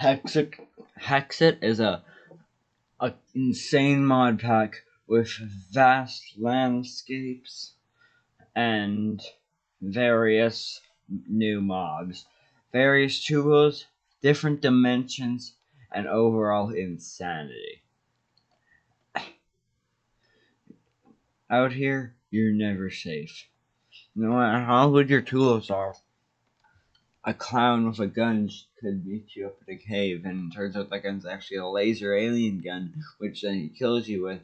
Hexxit is a insane mod pack with vast landscapes and various new mobs, various tools, different dimensions, and overall insanity. Out here, you're never safe. No matter how good your tools are, a clown with a gun could meet you up in a cave, and it turns out that gun's actually a laser alien gun, which then he kills you with,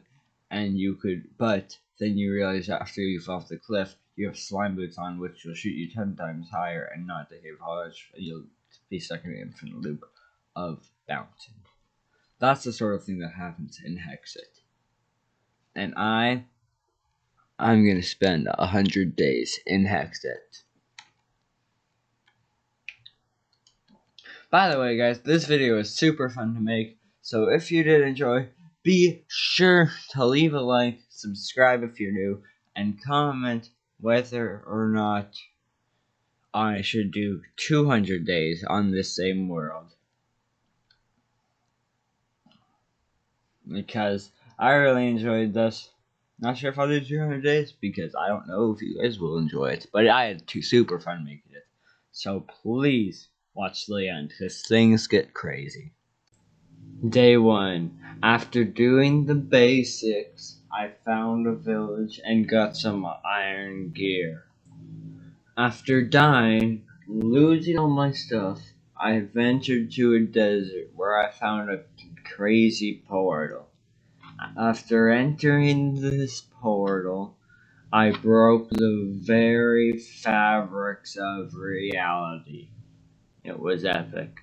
but then you realize after you fall off the cliff, you have slime boots on, which will shoot you 10 times higher and not the cave polish, and you'll be stuck in an infinite loop of bouncing. That's the sort of thing that happens in Hexxit. And I'm gonna spend 100 days in Hexxit. By the way, guys, this video is super fun to make, so if you did enjoy, be sure to leave a like, subscribe if you're new, and comment whether or not I should do 200 days on this same world. Because I really enjoyed this. Not sure if I'll do 200 days, because I don't know if you guys will enjoy it, but I had super fun making it. So please watch the end, because things get crazy. Day 1. After doing the basics, I found a village and got some iron gear. After dying, losing all my stuff, I ventured to a desert where I found a crazy portal. After entering this portal, I broke the very fabrics of reality. It was epic.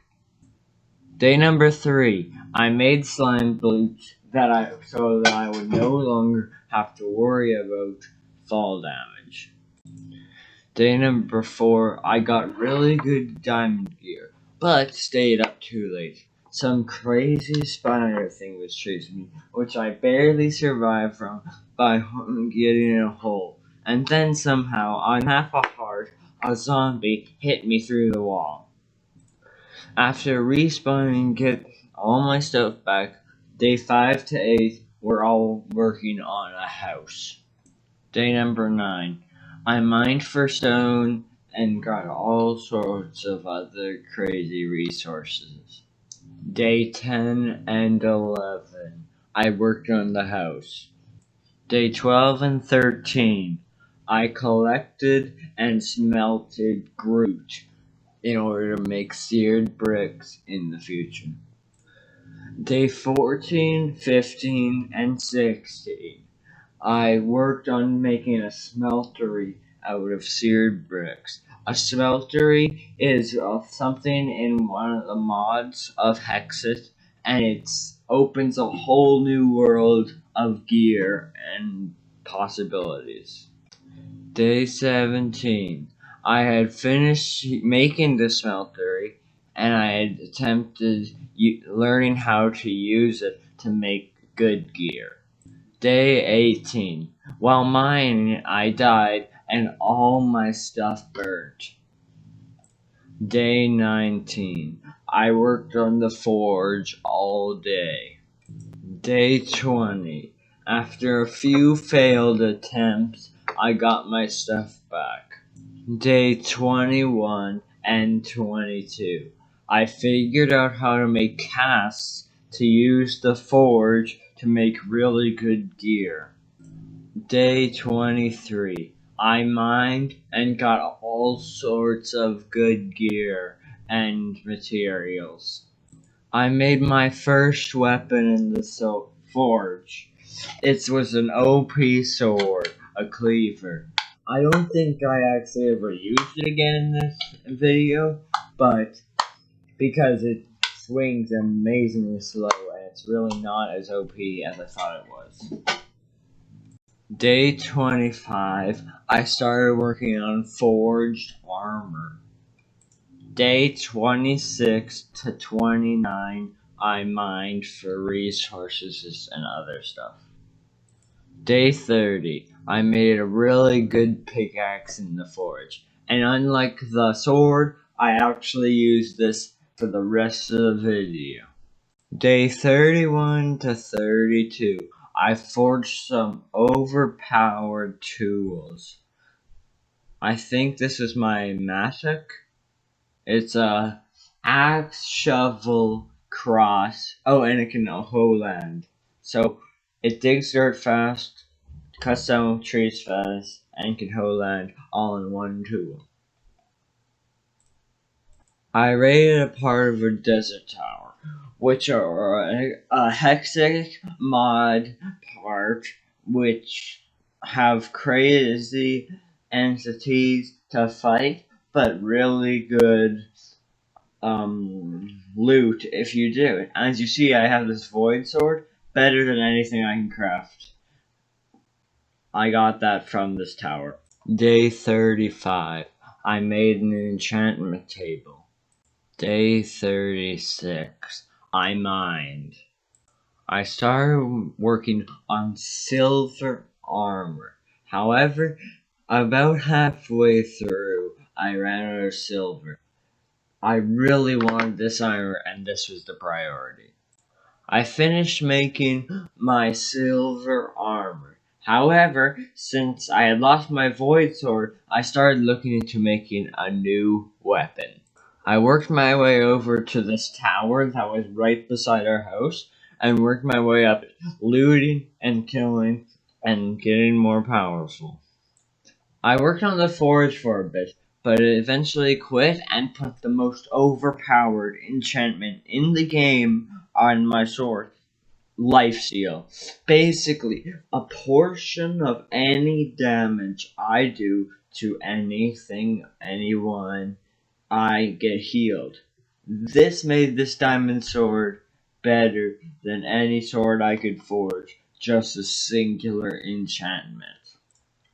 Day number 3, I made slime boots so that I would no longer have to worry about fall damage. Day number 4, I got really good diamond gear, but stayed up too late. Some crazy spider thing was chasing me, which I barely survived from by getting in a hole. And then somehow, on half a heart, a zombie hit me through the wall. After respawning and get all my stuff back, day 5 to 8, we're all working on a house. Day number 9, I mined for stone and got all sorts of other crazy resources. Day 10 and 11, I worked on the house. Day 12 and 13, I collected and smelted Groot in order to make seared bricks in the future. Day 14, 15, and 16, I worked on making a smeltery out of seared bricks. A smeltery is something in one of the mods of Hexxit, and it opens a whole new world of gear and possibilities. Day 17, I had finished making the smeltery, and I had attempted learning how to use it to make good gear. Day 18, while mining, I died and all my stuff burnt. Day 19, I worked on the forge all day. Day 20, after a few failed attempts, I got my stuff back. Day 21 and 22, I figured out how to make casts to use the forge to make really good gear. Day 23, I mined and got all sorts of good gear and materials. I made my first weapon in the forge. It was an OP sword, a cleaver. I don't think I actually ever used it again in this video, but because it swings amazingly slow and it's really not as OP as I thought it was. Day 25, I started working on forged armor. Day 26 to 29, I mined for resources and other stuff. Day 30, I made a really good pickaxe in the forge, and unlike the sword, I actually used this for the rest of the video. Day 31 to 32. I forged some overpowered tools. I think this is my mattock. It's a axe, shovel, cross. Oh, and it can hoe land. So it digs dirt fast, cuts down trees fast, and can hoe land all in one tool. I raided a part of a desert tower, which are a Hexxit mod part, which have crazy entities to fight, but really good loot if you do it. As you see, I have this void sword, better than anything I can craft. I got that from this tower. Day 35. I made an enchantment table. Day 36. I mined. I started working on silver armor. However, about halfway through, I ran out of silver. I really wanted this armor, and this was the priority. I finished making my silver armor. However, since I had lost my void sword, I started looking into making a new weapon. I worked my way over to this tower that was right beside our house, and worked my way up, looting and killing and getting more powerful. I worked on the forge for a bit, but it eventually quit and put the most overpowered enchantment in the game on my sword. Lifesteal. Basically, a portion of any damage I do to anything, anyone, I get healed. This made this diamond sword better than any sword I could forge, just a singular enchantment.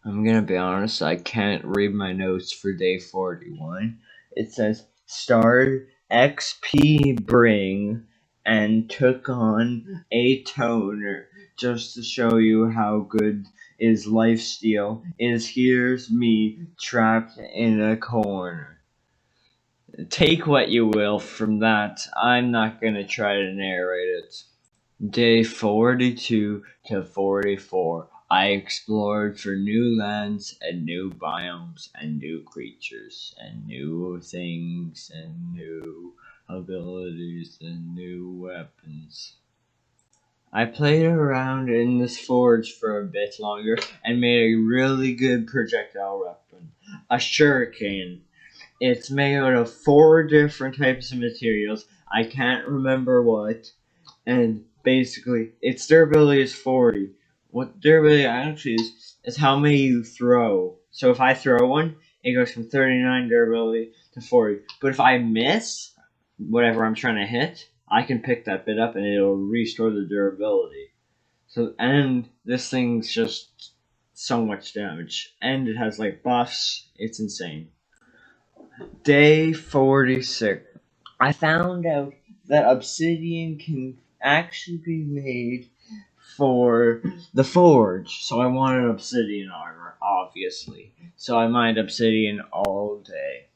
I'm gonna be honest, I can't read my notes for day 41. It says, starred XP bring and took on a toner, just to show you how good is Lifesteal. Here's me trapped in a corner. Take what you will from that. I'm not gonna try to narrate it. Day 42 to 44. I explored for new lands and new biomes and new creatures and new things and new abilities and new weapons. I played around in this forge for a bit longer and made a really good projectile weapon. A shuriken. It's made out of 4 different types of materials. I can't remember what. And basically, its durability is 40. What durability actually is how many you throw. So if I throw one, it goes from 39 durability to 40. But if I miss whatever I'm trying to hit, I can pick that bit up and it'll restore the durability. So, and this thing's just so much damage. And it has like buffs. It's insane. Day 46. I found out that obsidian can actually be made for the forge. So I wanted obsidian armor, obviously. So I mined obsidian all day.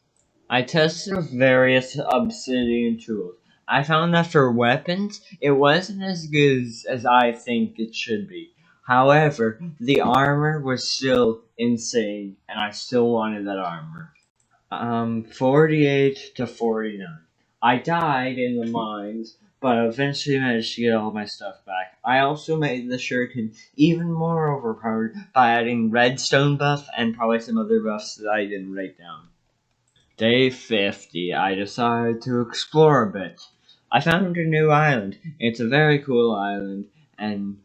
I tested various obsidian tools. I found that for weapons, it wasn't as good as I think it should be. However, the armor was still insane, and I still wanted that armor. 48 to 49. I died in the mines, but eventually managed to get all my stuff back. I also made the shuriken even more overpowered by adding redstone buff and probably some other buffs that I didn't write down. Day 50, I decided to explore a bit. I found a new island. It's a very cool island, and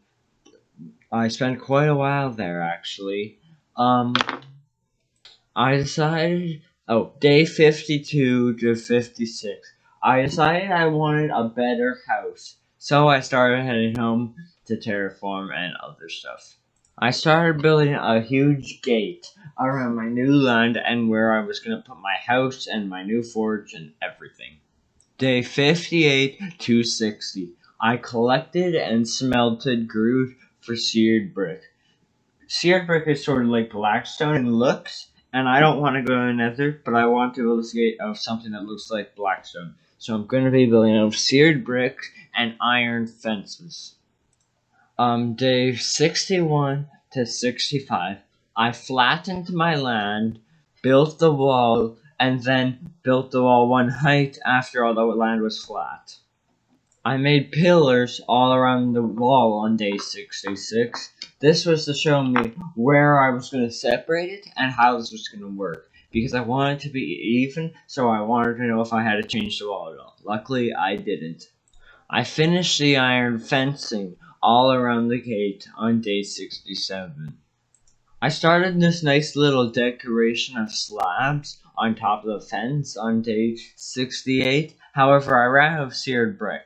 I spent quite a while there actually. I decided, day 52 to 56. I decided I wanted a better house, so I started heading home to terraform and other stuff. I started building a huge gate around my new land and where I was going to put my house and my new forge and everything. Day 58 to 60. I collected and smelted grout for seared brick. Seared brick is sort of like blackstone in looks, and I don't want to go to nether, but I want to build a gate of something that looks like blackstone. So I'm going to be building out of seared bricks and iron fences. Day 61 to 65, I flattened my land, built the wall, and then built the wall one height after all the land was flat. I made pillars all around the wall on day 66. This was to show me where I was going to separate it and how this was going to work. Because I wanted to be even, so I wanted to know if I had to change the wall at all. Luckily, I didn't. I finished the iron fencing all around the gate on day 67. I started this nice little decoration of slabs on top of the fence on day 68. However, I ran out of seared brick.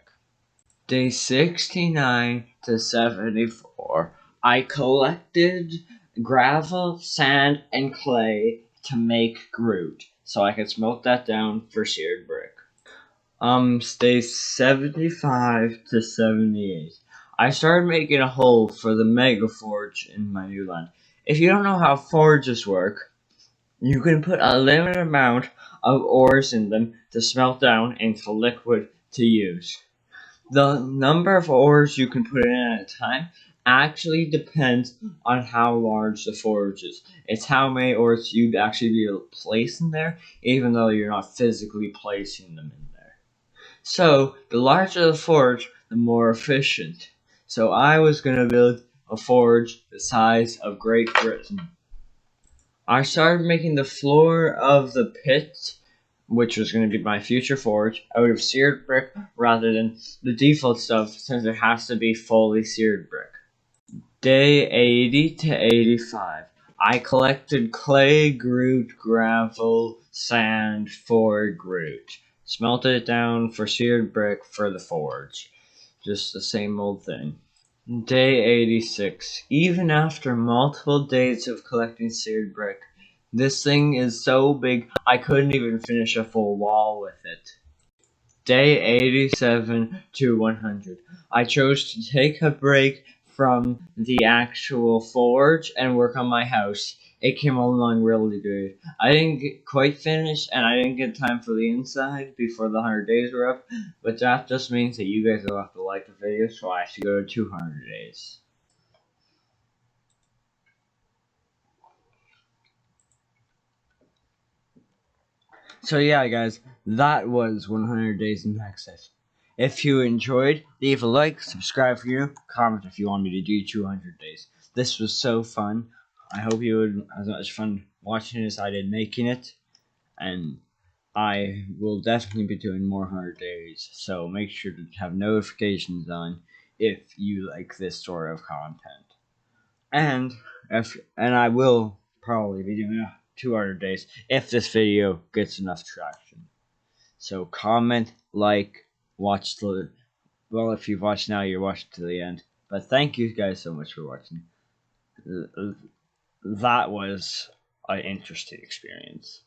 Day 69 to 74, I collected gravel, sand, and clay to make Groot, so I could smelt that down for seared brick. Day 75 to 78, I started making a hole for the Mega Forge in my new land. If you don't know how forges work, you can put a limited amount of ores in them to smelt down into liquid to use. The number of ores you can put in at a time actually depends on how large the forge is. It's how many ores you'd actually be able to place in there, even though you're not physically placing them in there. So, the larger the forge, the more efficient. So I was going to build a forge the size of Great Britain. I started making the floor of the pit, which was going to be my future forge, out of seared brick rather than the default stuff, since it has to be fully seared brick. Day 80 to 85, I collected clay, Groot, gravel, sand for Groot. Smelted it down for seared brick for the forge. Just the same old thing. Day 86. Even after multiple days of collecting seared brick, this thing is so big I couldn't even finish a full wall with it. Day 87 to 100. I chose to take a break from the actual forge and work on my house. It came along really good. I didn't get quite finished and I didn't get time for the inside before the 100 days were up, but that just means that you guys will have to like the video, so I have to go to 200 days. So yeah, guys, that was 100 days in Hexxit. If you enjoyed, leave a like, subscribe for you, comment if you want me to do 200 days. This was so fun. I hope you had as much fun watching it as I did making it. And I will definitely be doing more 100 days. So make sure to have notifications on if you like this sort of content. And I will probably be doing 200 days if this video gets enough traction. So comment, like, watch the well, if you've watched now, you're watching to the end. But thank you guys so much for watching. That was an interesting experience.